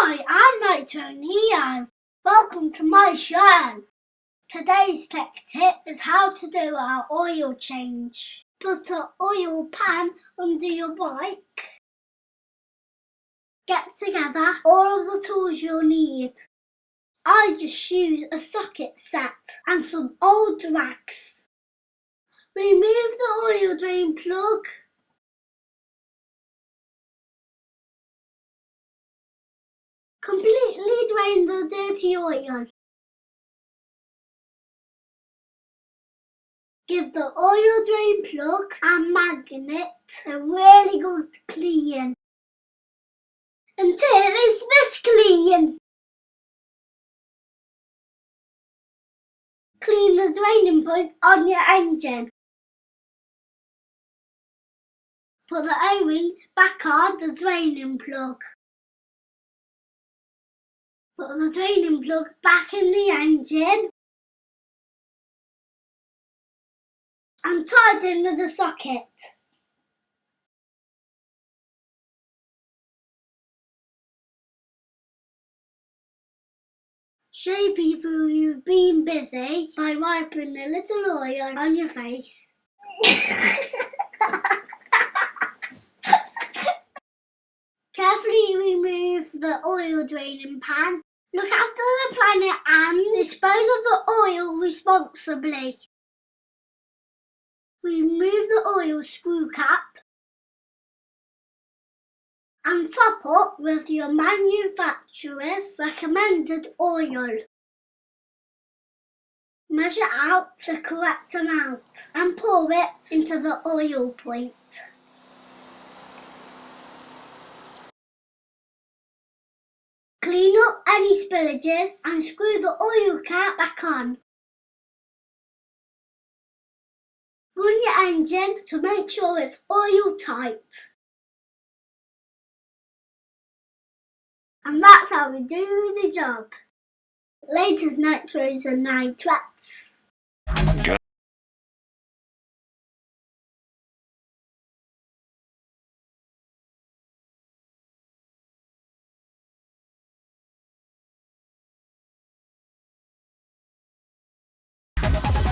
Hi, I'm Nitro Neo. Welcome to my show. Today's tech tip is how to do our oil change. Put an oil pan under your bike. Get together all of the tools you'll need. I just use a socket set and some old rags. Remove the oil drain plug. Completely drain the dirty oil. Give the oil drain plug and magnet a really good clean until it's this clean. Clean the draining point on your engine. Put the O-ring back on the draining plug. Put the draining plug back in the engine and tighten with the socket. Show people you've been busy by wiping a little oil on your face. Carefully remove the oil draining pan. Look after the planet and dispose of the oil responsibly. Remove the oil screw cap and top up with your manufacturer's recommended oil. Measure out the correct amount and pour it into the oil point. Clean up any spillages and screw the oil cap back on. Run your engine to make sure it's oil tight. And that's how we do the job. Latest nitros and nitrates.